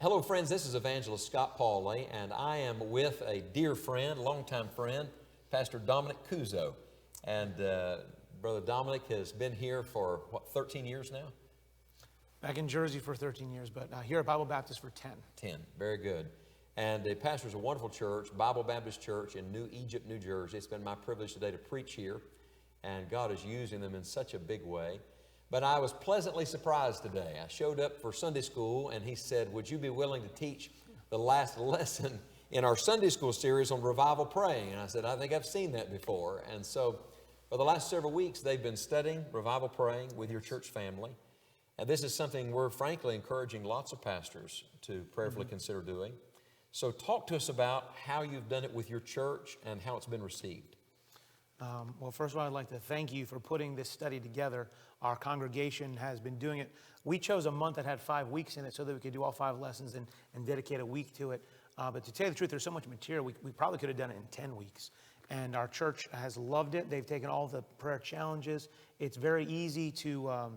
Hello, friends. This is evangelist Scott Pauley, and I am with a dear friend, longtime friend, Pastor Dominick Cuozzo. And Brother Dominic has been here for, 13 years now? Back in Jersey for 13 years, but here at Bible Baptist for 10. 10, very good. And he pastors a wonderful church, Bible Baptist Church in New Egypt, New Jersey. It's been my privilege today to preach here, and God is using them in such a big way. But I was pleasantly surprised today. I showed up for Sunday school, and he said, would you be willing to teach the last lesson in our Sunday school series on revival praying? And I said, I think I've seen that before. And so for the last several weeks, they've been studying revival praying with your church family. And this is something we're frankly encouraging lots of pastors to prayerfully consider doing. So talk to us about how you've done it with your church and how it's been received. Well, first of all, I'd like to thank you for putting this study together. Our congregation has been doing it. We chose a month that had 5 weeks in it so that we could do all 5 lessons and dedicate a week to it. But to tell you the truth, there's so much material, we probably could have done it in 10 weeks. And our church has loved it. They've taken all the prayer challenges. It's very easy to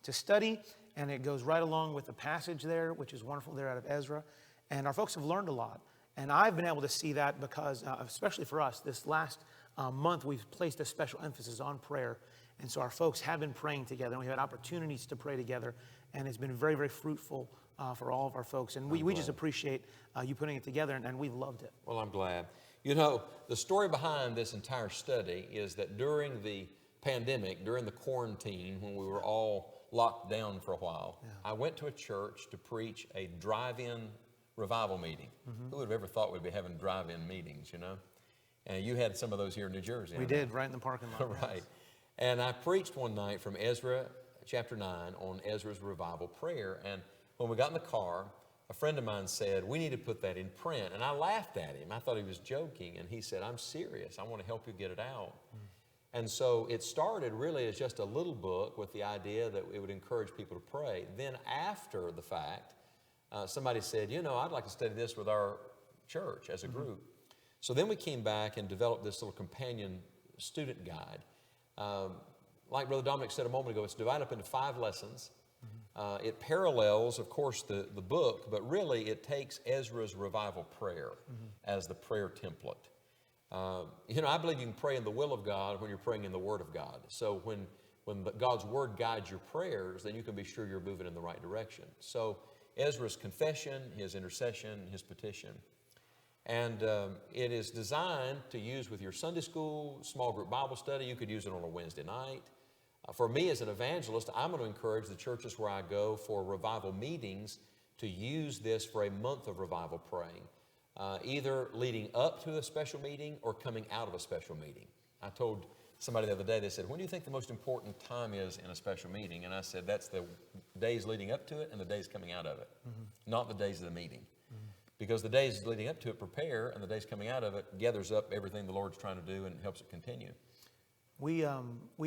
study, and it goes right along with the passage there, which is wonderful there out of Ezra. And our folks have learned a lot. And I've been able to see that because, especially for us, this last month, we've placed a special emphasis on prayer. And so our folks have been praying together, and we've had opportunities to pray together. And it's been very, very fruitful for all of our folks. And we just appreciate you putting it together, and we've loved it. Well, I'm glad. You know, the story behind this entire study is that during the pandemic, during the quarantine, when we were all locked down for a while, I went to a church to preach a drive-in revival meeting. Who would have ever thought we'd be having drive-in meetings, you know? And you had some of those here in New Jersey. We did, right in the parking lot. Right. And I preached one night from Ezra chapter 9 on Ezra's revival prayer. And when we got in the car, a friend of mine said, we need to put that in print. And I laughed at him. I thought he was joking. And he said, I'm serious. I want to help you get it out. And so it started really as just a little book with the idea that it would encourage people to pray. Then after the fact, somebody said, you know, I'd like to study this with our church as a group. So then we came back and developed this little companion student guide. Like Brother Dominic said a moment ago, it's divided up into 5 lessons. It parallels, of course, the book, but really it takes Ezra's revival prayer as the prayer template. You know, I believe you can pray in the will of God when you're praying in the Word of God. So when God's Word guides your prayers, then you can be sure you're moving in the right direction. So Ezra's confession, his intercession, his petition. And it is designed to use with your Sunday school, small group Bible study. You could use it on a Wednesday night. For me as an evangelist, I'm going to encourage the churches where I go for revival meetings to use this for a month of revival praying, either leading up to a special meeting or coming out of a special meeting. I told somebody the other day, they said, when do you think the most important time is in a special meeting? And I said, that's the days leading up to it and the days coming out of it, not the days of the meeting. Because the days leading up to it prepare, and the days coming out of it gathers up everything the Lord's trying to do and helps it continue. We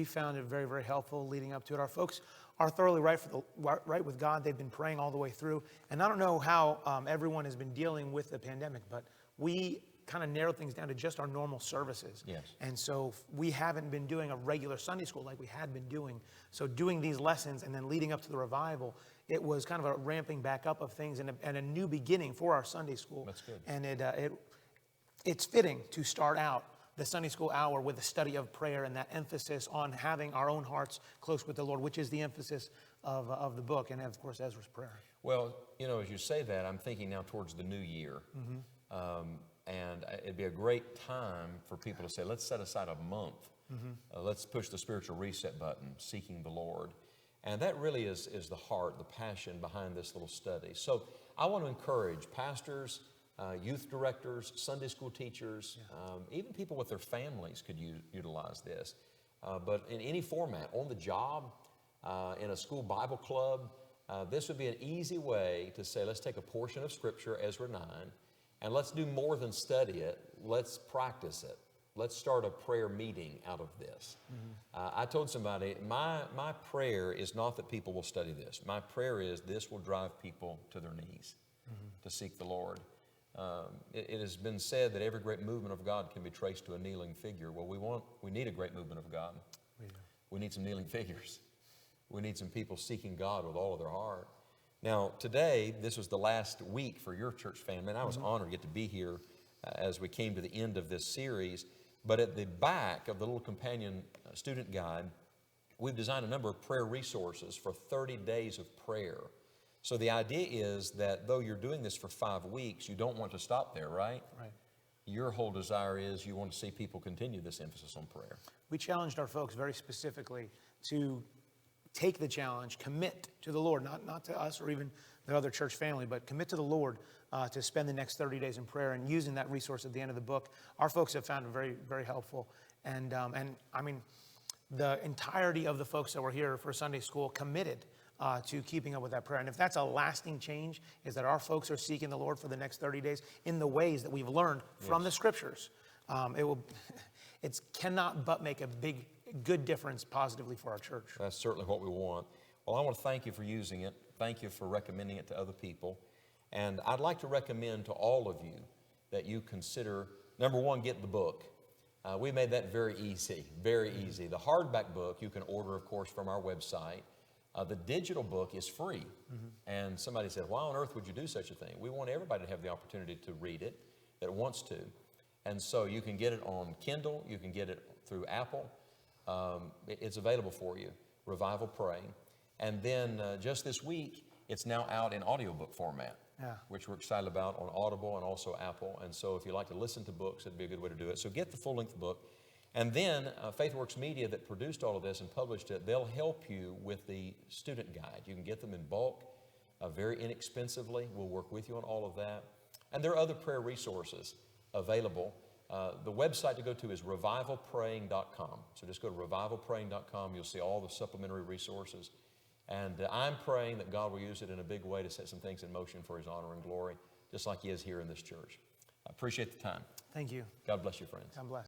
found it very, very helpful leading up to it. Our folks are thoroughly right with God. They've been praying all the way through. And I don't know how everyone has been dealing with the pandemic, but we kind of narrowed things down to just our normal services. Yes. And so we haven't been doing a regular Sunday school like we had been doing. So doing these lessons and then leading up to the revival, it was kind of a ramping back up of things and a new beginning for our Sunday school. That's good. And it's fitting to start out the Sunday school hour with a study of prayer and that emphasis on having our own hearts close with the Lord, which is the emphasis of the book and, of course, Ezra's prayer. Well, you know, as you say that, I'm thinking now towards the new year. And it'd be a great time for people to say, let's set aside a month. Let's push the spiritual reset button, seeking the Lord. And that really is the heart, the passion behind this little study. So I want to encourage pastors, youth directors, Sunday school teachers, even people with their families could utilize this. But in any format, on the job, in a school Bible club, this would be an easy way to say, let's take a portion of Scripture, Ezra 9, and let's do more than study it. Let's practice it. Let's start a prayer meeting out of this. I told somebody, my prayer is not that people will study this. My prayer is this will drive people to their knees to seek the Lord. It has been said that every great movement of God can be traced to a kneeling figure. Well, we need a great movement of God. We need some kneeling figures. We need some people seeking God with all of their heart. Now, today, this was the last week for your church family, and I was honored to get to be here as we came to the end of this series. But at the back of the little companion student guide, we've designed a number of prayer resources for 30 days of prayer. So the idea is that though you're doing this for 5 weeks, you don't want to stop there, right? Right. Your whole desire is you want to see people continue this emphasis on prayer. We challenged our folks very specifically to take the challenge, commit to the Lord, not to us or even the other church family, but commit to the Lord to spend the next 30 days in prayer, and using that resource at the end of the book. Our folks have found it very, very helpful. And I mean, the entirety of the folks that were here for Sunday school committed to keeping up with that prayer. And if that's a lasting change, is that our folks are seeking the Lord for the next 30 days in the ways that we've learned from the Scriptures, it cannot but make a good difference positively for our church. That's certainly what we want. Well, I want to thank you for using it. Thank you for recommending it to other people. And I'd like to recommend to all of you that you consider, number one, get the book. We made that very easy, very easy. The hardback book you can order, of course, from our website. The digital book is free. And somebody said, why on earth would you do such a thing? We want everybody to have the opportunity to read it that wants to. And so you can get it on Kindle. You can get it through Apple. It's available for you, Revival Praying. And then just this week, it's now out in audiobook format, which we're excited about on Audible and also Apple. And so if you like to listen to books, it'd be a good way to do it. So get the full-length book. And then FaithWorks Media that produced all of this and published it, they'll help you with the student guide. You can get them in bulk, very inexpensively. We'll work with you on all of that. And there are other prayer resources available. The website to go to is revivalpraying.com. So just go to revivalpraying.com. You'll see all the supplementary resources. And I'm praying that God will use it in a big way to set some things in motion for His honor and glory, just like He is here in this church. I appreciate the time. Thank you. God bless you, friends. God bless.